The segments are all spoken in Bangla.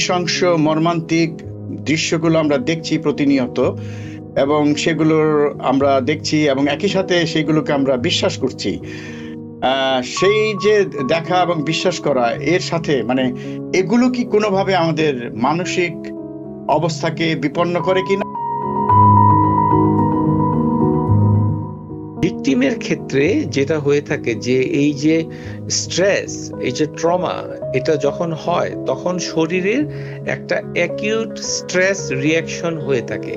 নৃশংস মর্মান্তিক দৃশ্যগুলো আমরা দেখছি প্রতিনিয়ত, এবং সেগুলোর আমরা দেখছি এবং একই সাথে সেগুলোকে আমরা বিশ্বাস করছি। সেই যে দেখা এবং বিশ্বাস করা, এর সাথে মানে এগুলো কি কোনোভাবে আমাদের মানসিক অবস্থাকে বিপন্ন করে কিনা? ভিকটিমের ক্ষেত্রে যেটা হয়ে থাকে যে এই যে স্ট্রেস, এই যে ট্রমা, এটা যখন হয় তখন শরীরের একটা অ্যাকিউট স্ট্রেস রিয়াকশন হয়ে থাকে।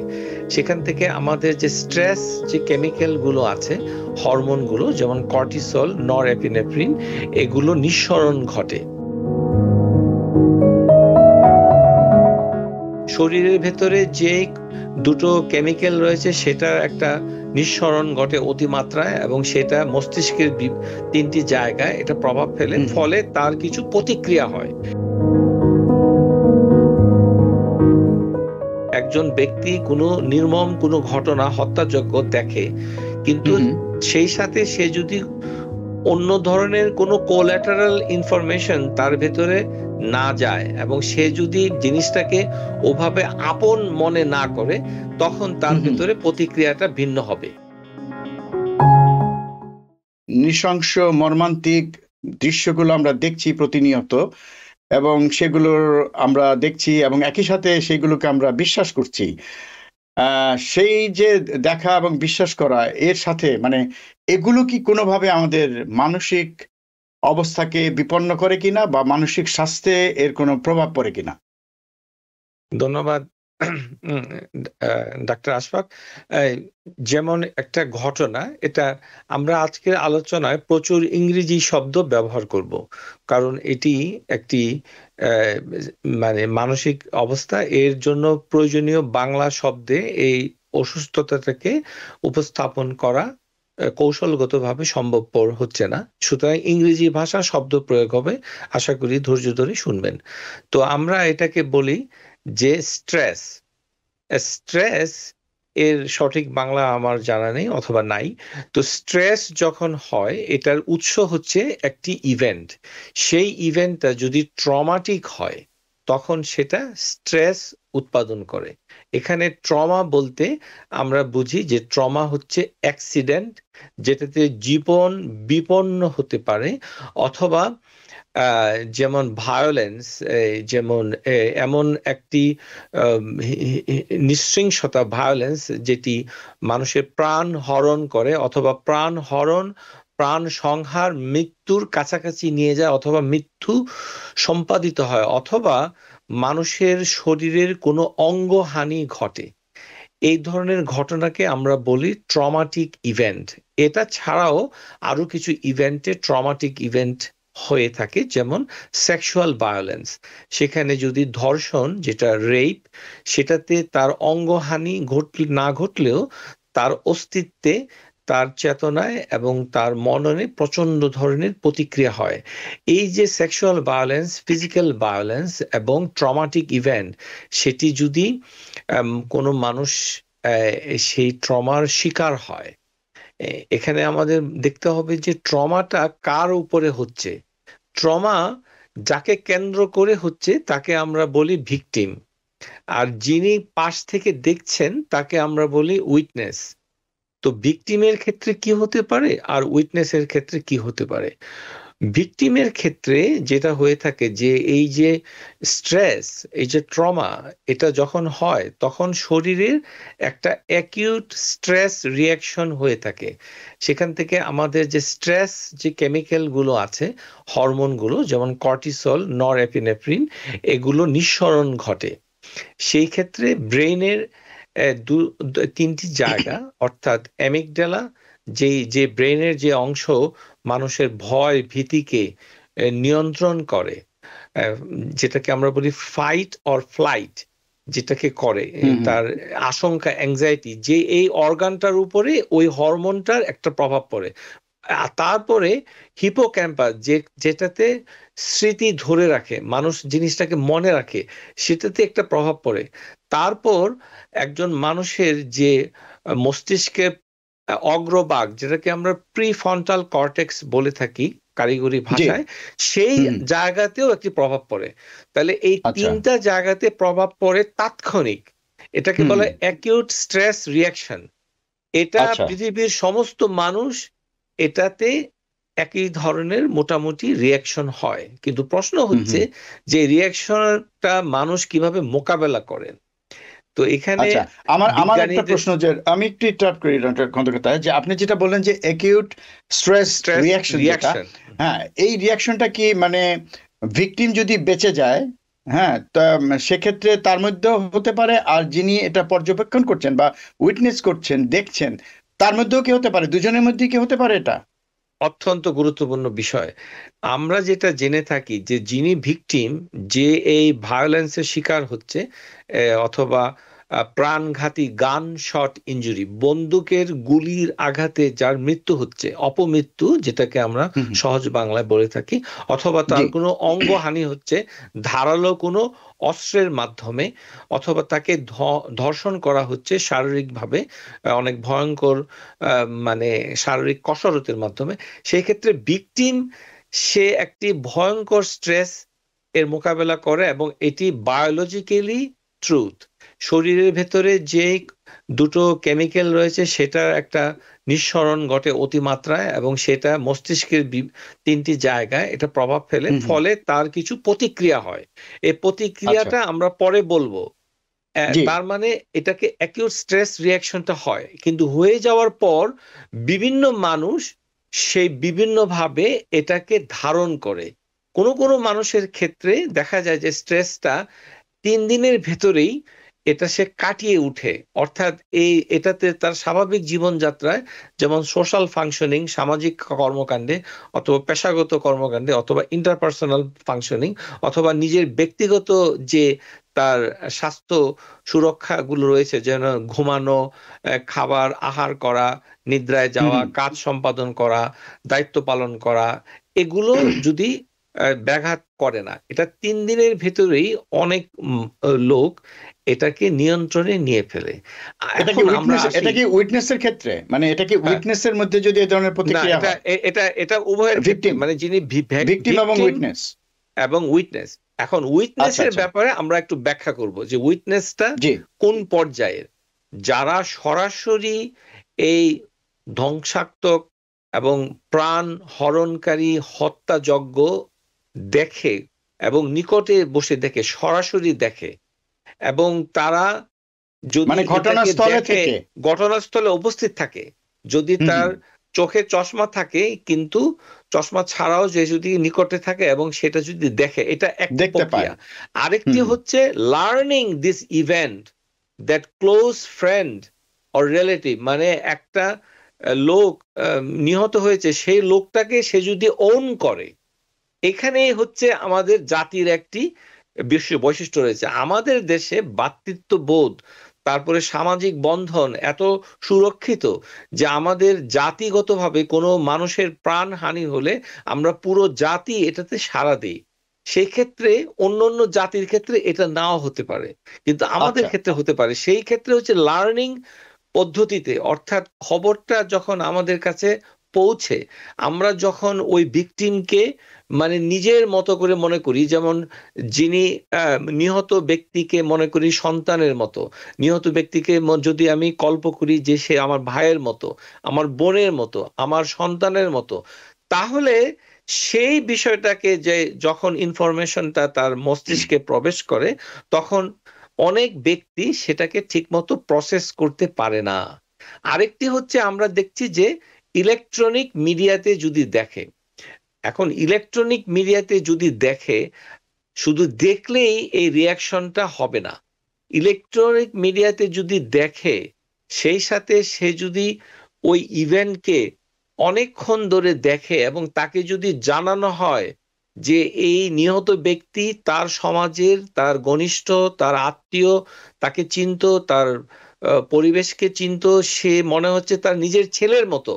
সেখান থেকে আমাদের যে স্ট্রেস যে কেমিক্যাল গুলো আছে, হরমোনগুলো যেমন কর্টিসল, নরএপিনেফ্রিন, এগুলো নিঃসরণ ঘটে। শরীরের ভেতরে যে দুটো কেমিক্যাল রয়েছে সেটার একটা নিঃসরণ ঘটে অতিমাত্রায়, এবং সেটা মস্তিষ্কের তিনটি জায়গায় এটা প্রভাব ফেলে, ফলে তার কিছু প্রতিক্রিয়া হয়। একজন ব্যক্তি কোনো নির্মম কোনো ঘটনা, হত্যাযজ্ঞ দেখে, কিন্তু সেই সাথে সে যদি অন্য ধরনের কোনো কোল্যাটারাল ইনফরমেশন তার ভেতরে না যায় এবং সে যদি জিনিসটাকে ওভাবে আপন মনে না করে, তখন তার ভেতরে প্রতিক্রিয়াটা ভিন্ন হবে। নৃশংস মর্মান্তিক দৃশ্যগুলো আমরা দেখছি প্রতিনিয়ত, এবং সেগুলোর আমরা দেখছি এবং একই সাথে সেগুলোকে আমরা বিশ্বাস করছি। সেই যে দেখা এবং বিশ্বাস করা, এর সাথে মানে এগুলো কি কোনোভাবে আমাদের মানসিক অবস্থাকে বিপন্ন করে কিনা বা মানসিক স্বাস্থ্যে এর কোনো প্রভাব পড়ে কিনা? ধন্যবাদ ডাক্তার আশফাক। যেমন একটা ঘটনা, এটা আমরা আজকের আলোচনায় প্রচুর ইংরেজি শব্দ ব্যবহার করব, কারণ এটি একটি মানে মানসিক অবস্থা। এর জন্য প্রয়োজনীয় বাংলা শব্দে এই অসুস্থতাটাকে উপস্থাপন করা কৌশলগতভাবে সম্ভবপর হচ্ছে না, সুতরাং ইংরেজি ভাষা শব্দ প্রয়োগ হবে। আশা করি ধৈর্য ধরে শুনবেন। তো আমরা এটাকে বলি যে স্ট্রেস। স্ট্রেস এর সঠিক বাংলা আমার জানা নেই অথবা নাই। তো স্ট্রেস যখন হয়, এটার উৎস হচ্ছে একটি ইভেন্ট। সেই ইভেন্টটা যদি ট্রমাটিক হয়, তখন সেটা স্ট্রেস উৎপাদন করে। এখানে ট্রমা বলতে আমরা বুঝি যে ট্রমা হচ্ছে অ্যাক্সিডেন্ট, যেটাতে জীবন বিপন্ন হতে পারে, অথবা যেমন ভায়োলেন্স, যেমন এমন একটি নৃশংসতা, ভায়োলেন্স যেটি মানুষের প্রাণ হরণ করে, অথবা প্রাণ সংহার, মৃত্যুর কাছাকাছি নিয়ে যায়, অথবা মৃত্যু সম্পাদিত হয়, অথবা মানুষের শরীরের কোনো অঙ্গহানি ঘটে। এই ধরনের ঘটনাকে আমরা বলি ট্রমাটিক ইভেন্ট। এটা ছাড়াও আরো কিছু ইভেন্টে ট্রমাটিক ইভেন্ট হয়ে থাকে, যেমন সেক্সুয়াল ভায়োলেন্স। সেখানে যদি ধর্ষণ, যেটা রেপ, সেটাতে তার অঙ্গহানি না ঘটলেও তার অস্তিত্বে, তার চেতনায় এবং তার মননে প্রচন্ড ধরনের প্রতিক্রিয়া হয়। এই যে সেক্সুয়াল ভায়োলেন্স, ফিজিক্যাল ভায়োলেন্স এবং ট্রমাটিক ইভেন্ট, সেটি যদি কোনো মানুষ সেই ট্রমার শিকার হয়, এখানে আমাদের দেখতে হবে যে ট্রমাটা কার উপরে হচ্ছে। ট্রমা যাকে কেন্দ্র করে হচ্ছে তাকে আমরা বলি ভিকটিম, আর যিনি পাশ থেকে দেখছেন তাকে আমরা বলি উইটনেস। তো ভিকটিমের ক্ষেত্রে কি হতে পারে আর উইটনেসের ক্ষেত্রে কি হতে পারে? ভিকটিমের ক্ষেত্রে যেটা হয়ে থাকে যে এই যে স্ট্রেস, এই যে ট্রমা, এটা যখন হয় তখন শরীরের একটা অ্যাকিউট স্ট্রেস রিয়াকশন হয়ে থাকে। সেখান থেকে আমাদের যে স্ট্রেস যে কেমিক্যাল গুলো আছে, হরমোনগুলো যেমন কর্টিসল, নরএপিনেফ্রিন, এগুলো নিঃসরণ ঘটে। সেই ক্ষেত্রে ব্রেইনের তিনটি জায়গা, অর্থাৎ অ্যামিগডালা, যে ব্রেইনের যে অংশ মানুষের ভয় ভীতিকে নিয়ন্ত্রণ করে, যেটাকে আমরা বলি ফাইট অর ফ্লাইট, যেটাকে করে তার আশঙ্কা, অ্যাংজাইটি, যে এই অর্গানটার উপরে ওই হরমোনটার একটা প্রভাব পড়ে। তারপরে হিপোক্যাম্পাস, যেটাতে স্মৃতি ধরে রাখে, মানুষ জিনিসটাকে মনে রাখে, সেটাতে একটা প্রভাব পড়ে। তারপর একজন মানুষের যে মস্তিষ্কের অগ্রভাগ, যেটাকে আমরা প্রিফ্রন্টাল কর্টেক্স বলে থাকি, কারিগরি জি। ভাষায়, সেই হুম। জায়গাতেও একটি প্রভাব পড়ে। তাহলে এই আচ্ছা। তিনটা জায়গাতে প্রভাব পড়ে তাৎক্ষণিক, এটাকে হুম। বলে অ্যাকিউট স্ট্রেস রিয়াকশন। এটা আচ্ছা। পৃথিবীর সমস্ত মানুষ এটাতে একই ধরনের মোটামুটি রিয়াকশন হয়, কিন্তু প্রশ্ন হুম হচ্ছে হুম। যে রিয়াকশনটা মানুষ কিভাবে মোকাবেলা করেন। তো এখানে আচ্ছা, আমার একটা বিজ্ঞানীদের প্রশ্ন, যে আমি একটু ইন্টারাপ্ট করি ডক্টর খন্দকার, যে আপনি যেটা বললেন যে অ্যাকিউট স্ট্রেস স্ট্রেস রিয়াকশন, যেটা, রিয়াকশন হ্যাঁ, এই রিয়াকশনটা কি মানে ভিকটিম যদি বেঁচে যায়, হ্যাঁ, তা সেক্ষেত্রে তার মধ্যেও হতে পারে, আর যিনি এটা পর্যবেক্ষণ করছেন বা উইটনেস করছেন, দেখছেন, তার মধ্যেও কি হতে পারে, দুজনের মধ্যেই কি হতে পারে এটা? অত্যন্ত গুরুত্বপূর্ণ বিষয়। আমরা যেটা জেনে থাকি যে যিনি ভিকটিম, যে এই ভায়োলেন্সের শিকার হচ্ছে, অথবা প্রাণঘাতী গান শট ইনজুরি, বন্দুকের গুলির আঘাতে যার মৃত্যু হচ্ছে, অপমৃত্যু যেটাকে আমরা হুম হুম। সহজ বাংলায় বলে থাকি, অথবা জি। তার কোনো অঙ্গহানি হচ্ছে ধারালো কোনো অস্ত্রের মাধ্যমে, অথবা তাকে ধর্ষণ করা হচ্ছে শারীরিকভাবে, অনেক ভয়ঙ্কর মানে শারীরিক কসরতের মাধ্যমে, সেই ক্ষেত্রে ভিকটিম সে একটি ভয়ঙ্কর স্ট্রেস এর মোকাবেলা করে, এবং এটি বায়োলজিক্যালি ট্রুথ। শরীরের ভেতরে যে দুটো কেমিক্যাল রয়েছে সেটার একটা নিঃসরণ ঘটে অতিমাত্রায়, এবং সেটা মস্তিষ্কের তিনটি জায়গায় এটা প্রভাব ফেলে, হুম হুম। ফলে তার কিছু প্রতিক্রিয়া হয়। এই আচ্ছা। প্রতিক্রিয়াটা আমরা পরে বলবো। জি। তার মানে এটাকে অ্যাকিউট স্ট্রেস রিয়াকশনটা হয়, কিন্তু হয়ে যাওয়ার পর বিভিন্ন মানুষ সেই বিভিন্নভাবে এটাকে ধারণ করে। কোনো কোনো মানুষের ক্ষেত্রে দেখা যায় যে স্ট্রেসটা ৩ দিনের ভেতরেই এটা সে কাটিয়ে উঠে, অর্থাৎ এটাতে তার স্বাভাবিক জীবনযাত্রায়, যেমন সোশ্যাল ফাংশনিং, সামাজিক কর্মকাণ্ডে, অথবা পেশাগত কর্মকাণ্ডে, অথবা ইন্টারপার্সোনাল ফাংশনিং, অথবা নিজের ব্যক্তিগত যে তার স্বাস্থ্য সুরক্ষাগুলো রয়েছে, যেন ঘুমানো, খাবার আহার করা, নিদ্রায় হুম যাওয়া, হুম। কাজ সম্পাদন করা, দায়িত্ব পালন করা, এগুলো যদি ব্যাঘাত করে না, এটা ৩ দিনের ভেতরেই অনেক লোক এটাকে নিয়ন্ত্রণে নিয়ে ফেলে। এটা কি এখন আমরা উইটনেস, আসি, এটা কি উইটনেসের ক্ষেত্রে, মানে এটা কি হ্যাঁ, উইটনেসের মধ্যে যদি এই ধরনের না, প্রতিক্রিয়া এটা হয়? এটা উভয়ের ক্ষেত্রে, ভিকটিম, মানে যিনি ভিকটিম এবং ভিকটিম উইটনেস। এবং উইটনেস। এখন আচ্ছা উইটনেসের আচ্ছা। ব্যাপারে আমরা একটু ব্যাখ্যা করব যে উইটনেসটা জি। কোন পর্যায়ের। যারা সরাসরি এই ধ্বংসাত্মক এবং প্রাণ হরণকারী হত্যাযজ্ঞ দেখে, এবং নিকটে বসে দেখে, সরাসরি দেখে, এবং তারা যদি মানে এটাকে ঘটনাস্থলে দেখে, থেকে। ঘটনাস্থলে উপস্থিত থাকে, যদি হুম তার হুম। চোখে চশমা থাকে, কিন্তু চশমা ছাড়াও যে যদি নিকটে থাকে এবং সেটা যদি দেখে, এটা একটি দেখতে প্রক্রিয়া। পায়। আরেকটি হুম হুম। হচ্ছে learning this event that close friend or relative, মানে একটা লোক নিহত হয়েছে, সেই লোকটাকে সে যদি ওন করে। এখানেই হচ্ছে আমাদের জাতির একটি বৈশিষ্ট্য রয়েছে। আমাদের দেশে ভ্রাতৃত্ববোধ, তারপরে সামাজিক বন্ধন এত সুরক্ষিত যে আমাদের জাতিগতভাবে কোনো মানুষের প্রাণহানি হলে আমরা পুরো জাতি এটাতে সাড়া দিই। সেই ক্ষেত্রে অন্য জাতির ক্ষেত্রে এটা নাও হতে পারে, কিন্তু আমাদের আচ্ছা। ক্ষেত্রে হতে পারে। সেই ক্ষেত্রে হচ্ছে লার্নিং পদ্ধতিতে, অর্থাৎ খবরটা যখন আমাদের কাছে পৌঁছে, আমরা যখন ওই ভিকটিমকে মানে নিজের মতো করে মনে করি, যেমন যিনি নিহত ব্যক্তিকে মনে করি সন্তানের মতো, নিহত ব্যক্তিকে যদি আমি কল্প করি যে সে আমার ভাইয়ের মতো, আমার বোনের মতো, আমার সন্তানের মতো, তাহলে সেই বিষয়টাকে, যে যখন ইনফরমেশনটা তার মস্তিষ্কে প্রবেশ করে, তখন অনেক ব্যক্তি সেটাকে ঠিকমতো প্রসেস করতে পারে না। আরেকটি হচ্ছে আমরা দেখছি যে ইলেকট্রনিক মিডিয়াতে যদি দেখে, এখন ইলেকট্রনিক মিডিয়াতে যদি দেখে, শুধু দেখলেই এই রিয়াকশনটা হবে না। ইলেকট্রনিক মিডিয়াতে যদি দেখে, সেই সাথে সে যদি ওই ইভেন্টকে অনেকক্ষণ ধরে দেখে, এবং তাকে যদি জানানো হয় যে এই নিহত ব্যক্তি তার সমাজের, তার ঘনিষ্ঠ, তার আত্মীয়, তাকে চিনতো, তার পরিবেশকে চিনতো, সে মনে হচ্ছে তার নিজের ছেলের মতো,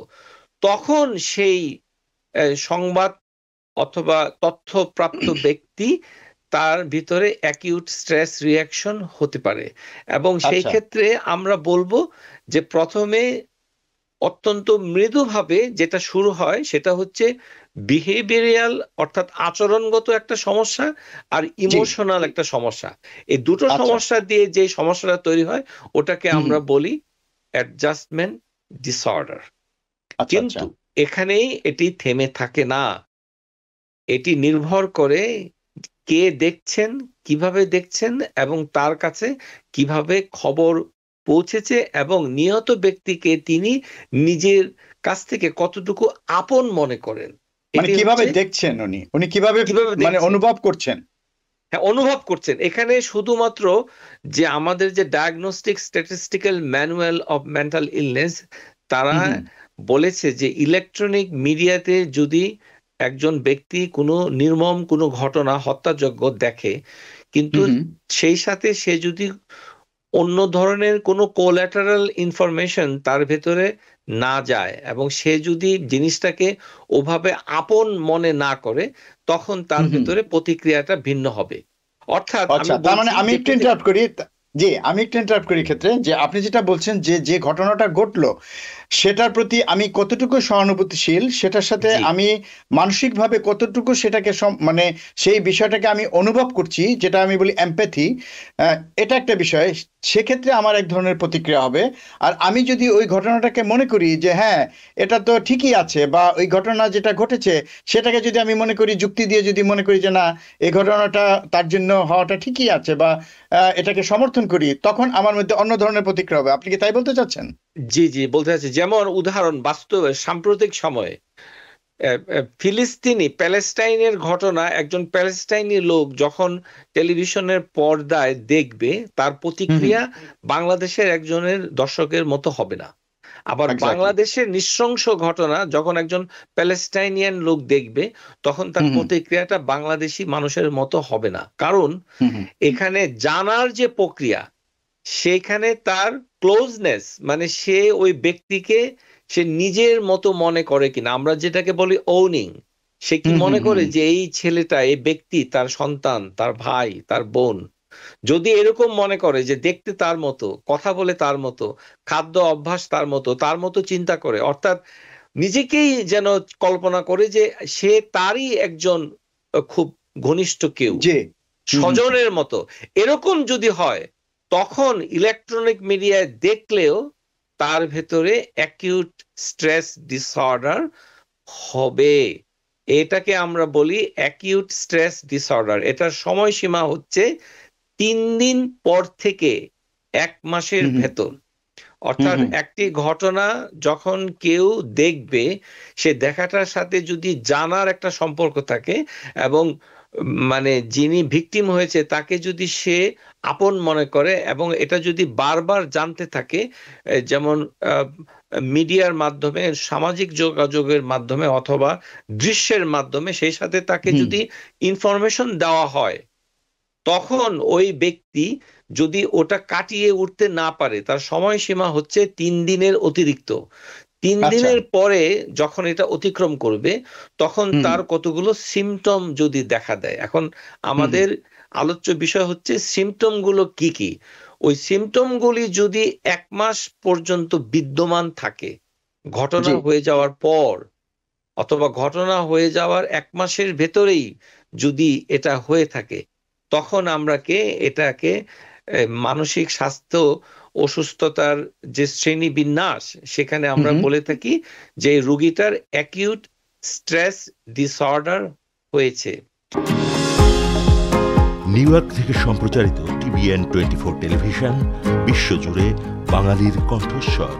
তখন সেই সংবাদ অথবা তথ্যপ্রাপ্ত ব্যক্তি, তার ভিতরে অ্যাকিউট স্ট্রেস রিয়াকশন হতে পারে। এবং সেই আচ্ছা। ক্ষেত্রে আমরা বলবো যে প্রথমে অত্যন্ত মৃদুভাবে যেটা শুরু হয় সেটা হচ্ছে বিহেভিয়ারিয়াল, অর্থাৎ আচরণগত একটা সমস্যা, আর জি ইমোশনাল একটা সমস্যা। এই দুটো আচ্ছা সমস্যা দিয়ে যে সমস্যাটা তৈরি হয় ওটাকে হুম হুম আমরা বলি অ্যাডজাস্টমেন্ট ডিসঅর্ডার। আচ্ছা আচ্ছা কিন্তু এখানেই এটি থেমে থাকে না, এটি নির্ভর করে কে দেখছেন, কিভাবে দেখছেন, এবং তার কাছে কিভাবে খবর পৌঁছেছে, এবং নিহত ব্যক্তিকে তিনি নিজের কাছ থেকে কতটুকু আপন মনে করেন। মানে এটি কিভাবে হচ্ছে দেখছেন উনি কিভাবে কিভাবে মানে দেখছেন, অনুভব করছেন? হ্যাঁ অনুভব করছেন। এখানে শুধুমাত্র যে আমাদের যে diagnostic statistical manual of mental illness, তারা হুম হুম বলেছে যে ইলেকট্রনিক মিডিয়াতে যদি একজন ব্যক্তি কোনো নির্মম কোনো ঘটনা হত্যাযজ্ঞ দেখে, কিন্তু হুম সেই সাথে সে যদি অন্য ধরনের কোনো কোল্যাটারাল ইনফরমেশন তার ভেতরে না যায়, এবং সে যদি জিনিসটাকে ওভাবে আপন মনে না করে, তখন তার হুম ভেতরে প্রতিক্রিয়াটা ভিন্ন হবে। অর্থাৎ আচ্ছা আমি তার মানে বলছি আমি যে একটু ইন্টারাপ্ট করি জি আমি একটু ইন্টারাপ্ট করি ক্ষেত্রে যে আপনি যেটা বলছেন যে যে ঘটনাটা ঘটলো সেটার প্রতি আমি কতটুকু সহানুভূতিশীল, সেটার সাথে জি আমি মানসিকভাবে কতটুকু সেটাকে মানে সেই বিষয়টাকে আমি অনুভব করছি, যেটা আমি বলি এমপ্যাথি, এটা একটা বিষয়। সেক্ষেত্রে আমার এক ধরনের প্রতিক্রিয়া হবে। আর আমি যদি ওই ঘটনাটাকে মনে করি যে হ্যাঁ এটা তো ঠিকই আছে, বা ওই ঘটনা যেটা ঘটেছে সেটাকে যদি আমি মনে করি যুক্তি দিয়ে, যদি মনে করি যে না এই ঘটনাটা তার জন্য হওয়াটা ঠিকই আছে, বা এটাকে সমর্থন করি, তখন আমার মধ্যে অন্য ধরনের প্রতিক্রিয়া হবে। আপনি কি তাই বলতে চাচ্ছেন? জি জি বলতে চাচ্ছি, যেমন উদাহরণ বাস্তবে সাম্প্রতিক সময়ে ফিলিস্তিনি প্যালেস্টাইনের ঘটনা একজন প্যালেস্টাইনি লোক যখন টেলিভিশনের পর্দায় দেখবে, তার হুম হুম প্রতিক্রিয়া বাংলাদেশের একজনের দর্শকের মতো হবে না। আবার এক্স্যাক্টলি বাংলাদেশের নৃশংস ঘটনা যখন একজন প্যালেস্টাইনিয়ান লোক দেখবে, তখন তার হুম হুম প্রতিক্রিয়াটা বাংলাদেশি মানুষের মতো হবে না। কারণ হুম হুম এখানে জানার যে প্রক্রিয়া, সেখানে তার ক্লোজনেস, মানে সে ওই ব্যক্তিকে সে নিজের মতো মনে করে কিনা, আমরা যেটাকে বলি ওনিং, সে কি হুম হুম মনে করে হুম যে এই ছেলেটা, এই ব্যক্তি তার সন্তান, তার ভাই, তার বোন, যদি এরকম মনে করে যে দেখতে তার মতো, কথা বলে তার মতো, খাদ্য অভ্যাস তার মতো চিন্তা করে, অর্থাৎ নিজেকেই যেন কল্পনা করে যে সে তারই একজন খুব ঘনিষ্ঠ কেউ, জি হুম হুম স্বজনের মতো, এরকম যদি হয়, তখন ইলেকট্রনিক মিডিয়ায় দেখলেও তার ভেতরে অ্যাকিউট স্ট্রেস ডিসঅর্ডার হবে। এটাকে আমরা বলি অ্যাকিউট স্ট্রেস ডিসঅর্ডার। এটার সময়সীমা হচ্ছে 3 দিন পর থেকে 1 মাসের হুম হুম ভেতর। হুম অর্থাৎ হুম একটি ঘটনা যখন কেউ দেখবে, সে দেখাটার সাথে যদি জানার একটা সম্পর্ক থাকে, এবং মানে যিনি ভিকটিম হয়েছে তাকে যদি সে আপন মনে করে, এবং এটা যদি বারবার জানতে থাকে, যেমন মিডিয়ার মাধ্যমে, সামাজিক যোগাযোগের মাধ্যমে, অথবা দৃশ্যের মাধ্যমে, সেই সাথে তাকে হুম যদি ইনফরমেশন দেওয়া হয়, তখন ওই ব্যক্তি যদি ওটা কাটিয়ে উঠতে না পারে, তার সময়সীমা হচ্ছে 3 দিনের অতিরিক্ত। 3 দিনের আচ্ছা পরে যখন এটা অতিক্রম করবে, তখন হুম তার কতগুলো সিমটম যদি দেখা দেয়। এখন হুম হুম আমাদের আলোচ্য বিষয় হচ্ছে সিমটম গুলো কি কি। ওই সিমটম গুলি যদি 1 মাস পর্যন্ত বিদ্যমান থাকে, ঘটনা জি হয়ে যাওয়ার পর, অথবা ঘটনা হয়ে যাওয়ার 1 মাসের ভেতরেই যদি এটা হয়ে থাকে, তখন এটাকে মানসিক স্বাস্থ্য অসুস্থতার যে শ্রেণী বিন্যাস, সেখানে হুম আমরা হুম বলে থাকি যে রোগীটার অ্যাকিউট স্ট্রেস ডিসঅর্ডার হয়েছে। নিউ ইয়র্ক থেকে সম্প্রচারিত TBN24 টেলিভিশন বিশ্বজুড়ে বাঙালির কণ্ঠস্বর।